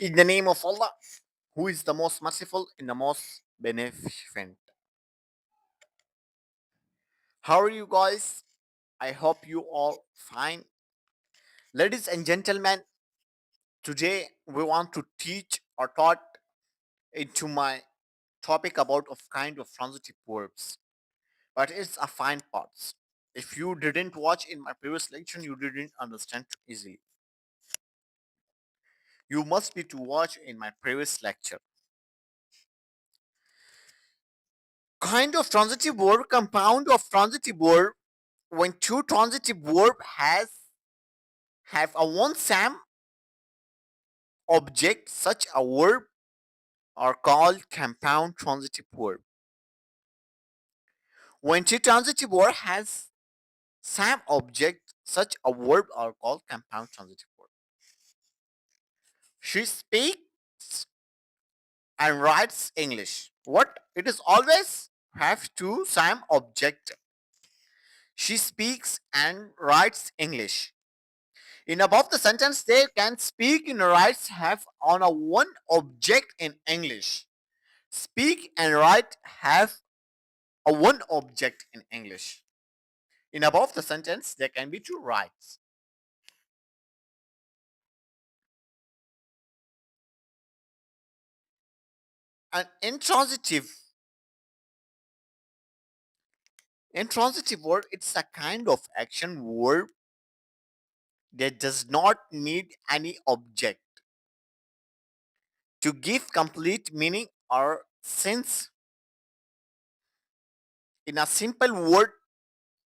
In the name of Allah, who is the most merciful and the most beneficent. How are you guys? I hope you all fine. Ladies and gentlemen, today we want to teach or taught into my topic about of kind of transitive verbs. But it's a fine parts. If you didn't watch in my previous lecture, you didn't understand easily. You must be to watch in my previous lecture. Kind of transitive verb, compound of transitive verb, when two transitive verb have a one same object, such a verb are called compound transitive verb. When two transitive verb has same object, such a verb are called compound transitive verb. She speaks and writes English. What? It is always have two same object. She speaks and writes English. In above the sentence, they can speak and write have on a one object in English. Speak and write have a one object in English. In above the sentence, there can be two rights. An intransitive word, it's a kind of action word that does not need any object to give complete meaning or sense. In a simple word,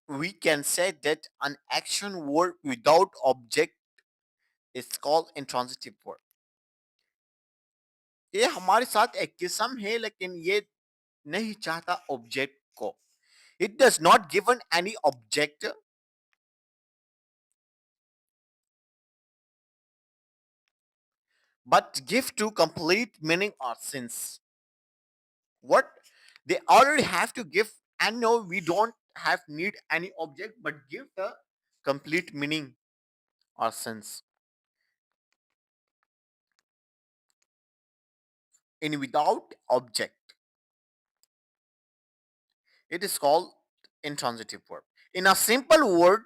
we can say that an action word without object is called intransitive word. ये हमारे साथ एक किस्म है लेकिन ये नहीं चाहता ऑब्जेक्ट को. It does not given any object but give to complete meaning or sense. What they already have to give, and no, we don't have need any object but give the complete meaning or sense. In without object, it is called intransitive verb. In a simple word,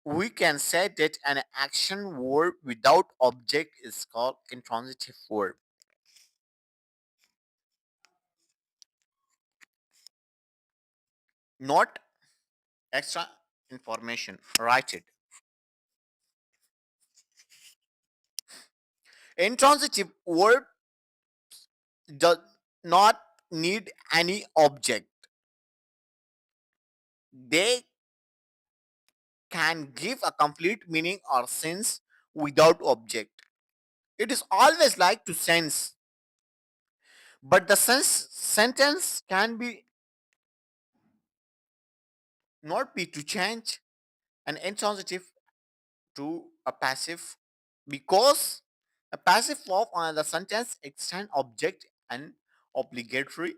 we can say that an action verb without object is called intransitive verb. Not extra information. Write it. Intransitive verb does not need any object. They can give a complete meaning or sense without object. It is always like to sense, but the sense sentence can be not be to change an intransitive to a passive because a passive form on the sentence extend object and obligatory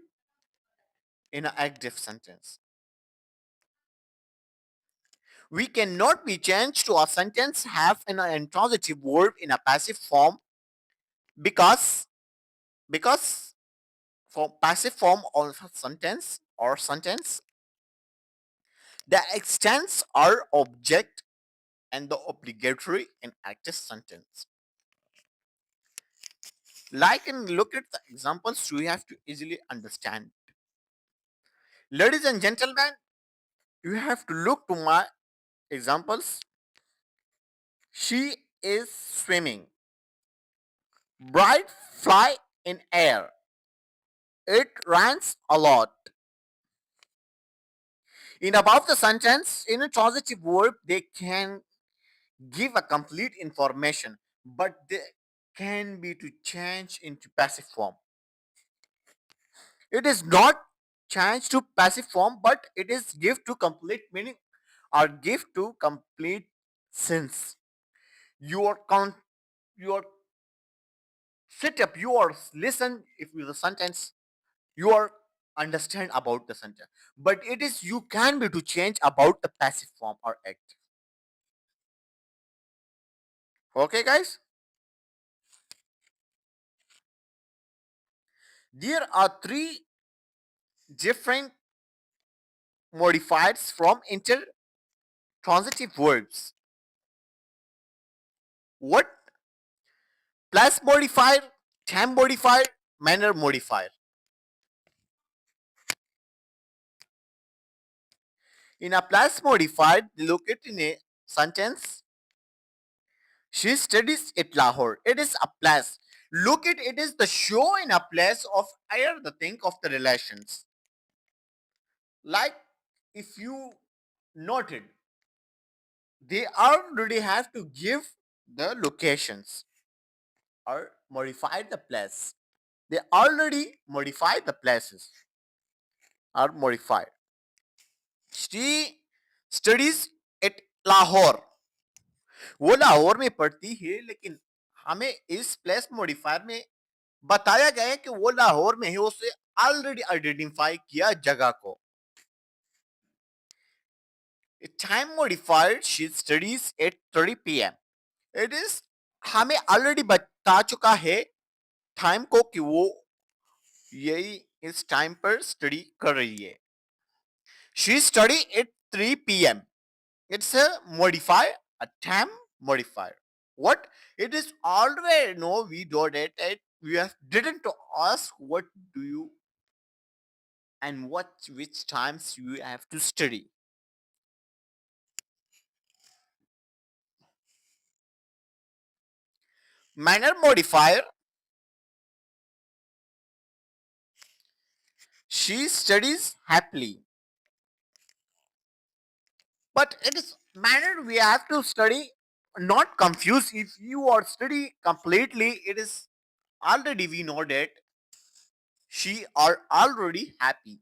in an active sentence. We cannot be changed to a sentence have an intransitive verb in a passive form because because for passive form of a sentence the extents are object and the obligatory in active sentence. Like and look at the examples you have to easily understand. Ladies and gentlemen, you have to look to my examples. She is swimming. Bright fly in air. It rains a lot. In above the sentence, in a transitive verb, they can give a complete information, but they can be to change into passive form. It is not changed to passive form, but it is give to complete meaning or give to complete sense. Your your sit up, your listen if you the sentence, you are understand about the sentence. But it is you can be to change about the passive form or active. Okay, guys? There are three different modifiers from intransitive verbs. What? Plus modifier, time modifier, manner modifier. In a plus modifier, located in a sentence, she studies at Lahore. It is a plus. Look at it is the show in a place of higher the think of the relations. Like if you noted, they already have to give the locations or modify the place. They already modify the places or modified. She studies at Lahore. वो लाहौर में पढ़ती है लेकिन हमें इस place modifier में बताया गया है कि वो लाहौर में है उसे ऑलरेडी आइडेंटिफाई किया जगह को time modifier she studies at 30 PM it is हमें ऑलरेडी बता चुका है टाइम को कि वो यही इस टाइम पर स्टडी कर रही है she study eight 3 PM it's a modifier a time modifier what it is already no we don't it we have didn't to ask what do you and what which times you have to study manner modifier she studies happily but it is manner we have to study not confuse if you are study completely it is already we know that she are already happy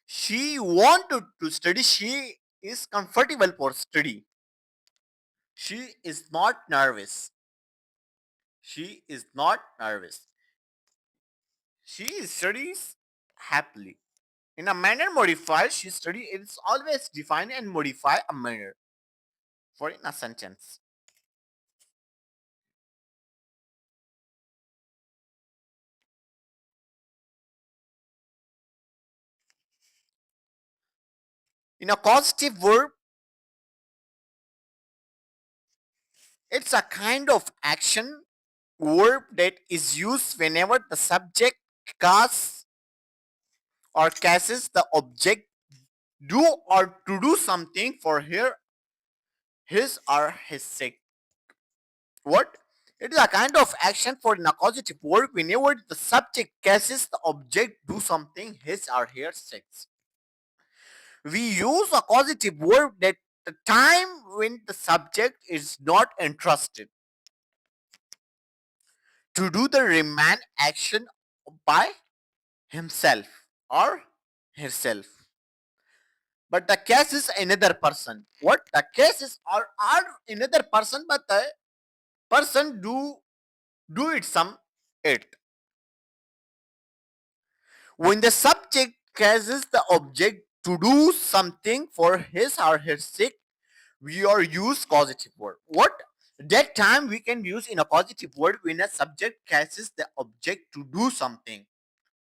she wanted to study she is comfortable for study she is not nervous she is not nervous she studies happily in a manner modifier she study it's always define and modify a manner for in a sentence in a causative verb it's a kind of action verb that is used whenever the subject casts or cases the object do or to do something for her his or his sake. What? It is a kind of action for an accusative verb whenever the subject cases the object do something his or her sake. We use a causative verb at the time when the subject is not entrusted to do the remand action by himself or herself. But the case is another person. What? The case is are another person, but the person do it some it. When the subject causes the object to do something for his or her sake, we are use causative word. What? That time we can use in a positive word when a subject causes the object to do something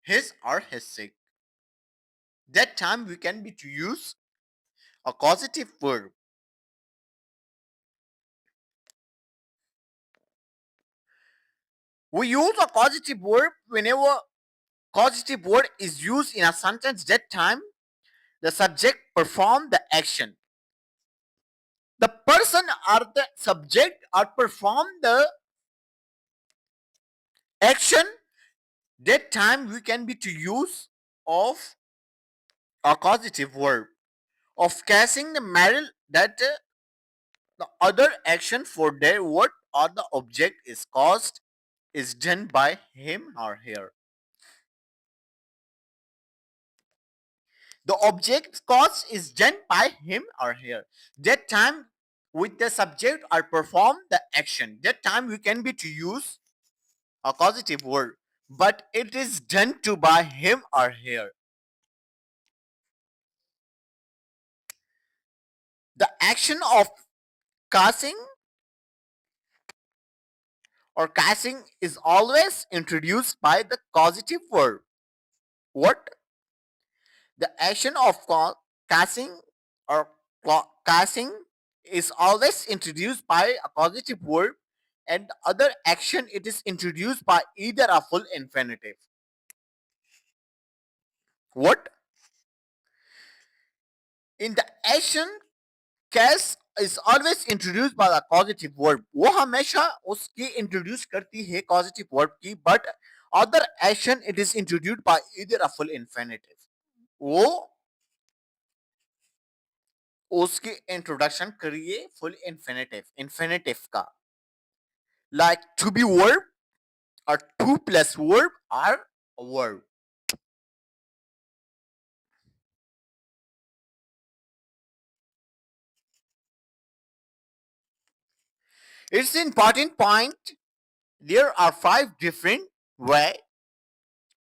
his or his sake. That time we can be to use a causative verb. We use a causative verb whenever causative word is used in a sentence that time the subject perform the action the person or the subject or perform the action that time we can be to use of a causative verb of casing the metal that the other action for their what or the object is caused is done by him or her the object cause is done by him or her that time with the subject or perform the action that time we can be to use a causative word but it is done to by him or her the action of causing or casting is always introduced by the causative verb. What? The action of casting or casting is always introduced by a causative verb, and the other action it is introduced by either a full infinitive. What? In the action, case is always introduced by the causative verb. वो हमेशा उसकी introduce करती है causative verb की, but other action it is introduced by either a full infinitive. वो उसकी introduction करिए full infinitive का, like to be verb or to plus verb or a verb. It's an important point. There are 5 different way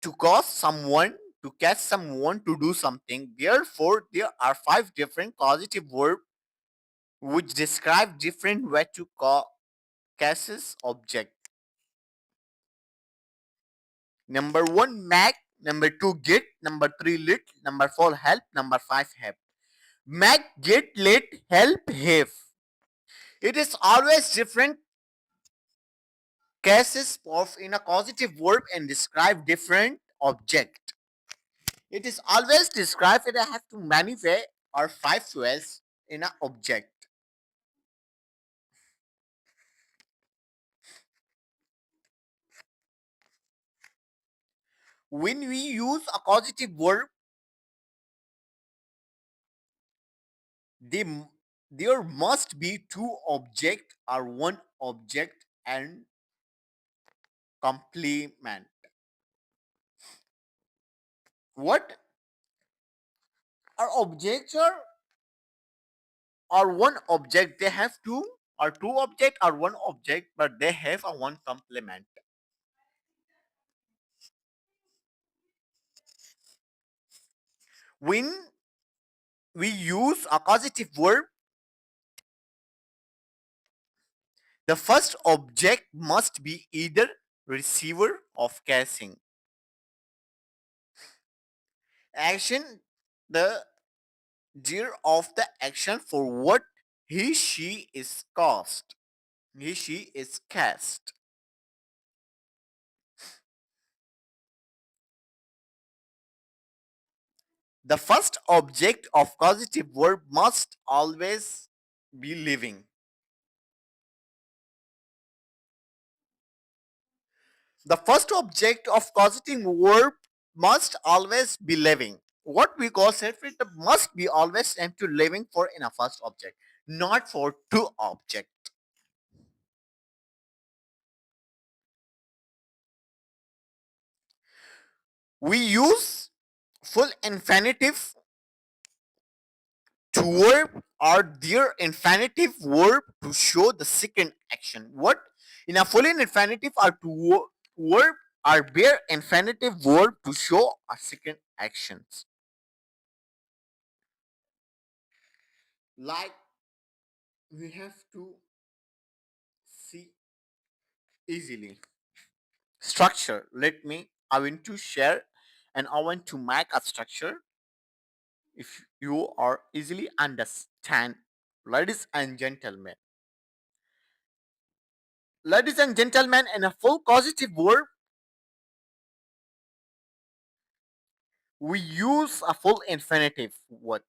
to cause someone, to catch someone to do something. Therefore, there are 5 different causative verbs which describe different way to catches object. Number 1, make. Number 2, get. Number 3, lit. Number 4, help. Number 5, help. Make, get, lit, help, have. It is always different cases of in a causative verb and describe different object. It is always described that I have to many way or 5 ways in an object. When we use a causative verb, they, there must be 2 object or 1 object and complement. What are objects or 1 object? They have two or 2 object or 1 object, but they have a 1 complement. When we use a causative verb, the first object must be either receiver of casing action, the dear of the action for what he she is cast. He she is cast. The first object of causative verb must always be living. The first object of causative verb must always be living. What we call self-read must be always empty living for in a first object, not for 2 object. We use full infinitive to verb or their infinitive verb to show the second action. What? In a full infinitive or to verb or bare infinitive verb to show a second actions. Like we have to see easily. Structure. I want to share and I want to make a structure if you are easily understand. Ladies and gentlemen. Ladies and gentlemen, in a full causative verb, we use a full infinitive. What?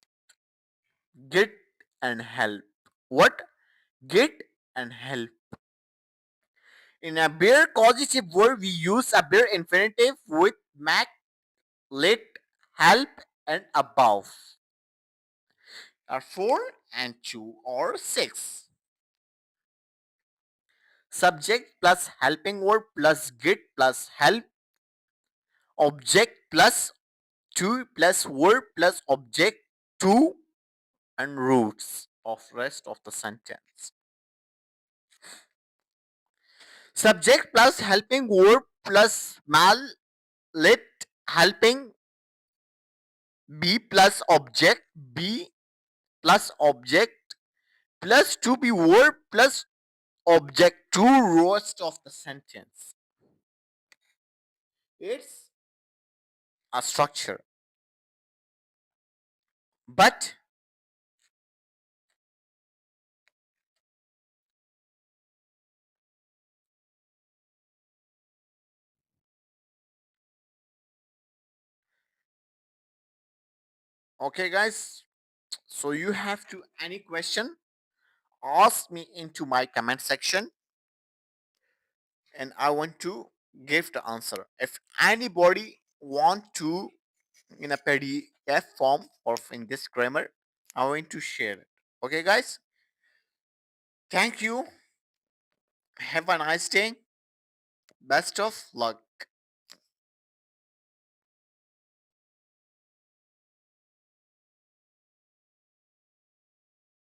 Get and help. What? Get and help. In a bare causative verb, we use a bare infinitive with make, let, help, and above. Are 4 and 2 or 6. Subject plus helping verb plus get plus help. Object plus 2 plus verb plus object 2 and roots of rest of the sentence. Subject plus helping verb plus mal, let, helping, be plus object, be plus object plus to be verb plus object to rest of the sentence. It's a structure. But okay, guys. So you have to any question, ask me into my comment section, and I want to give the answer. If anybody want to in a PDF form or in this grammar, I want to share it. Okay, guys. Thank you. Have a nice day. Best of luck.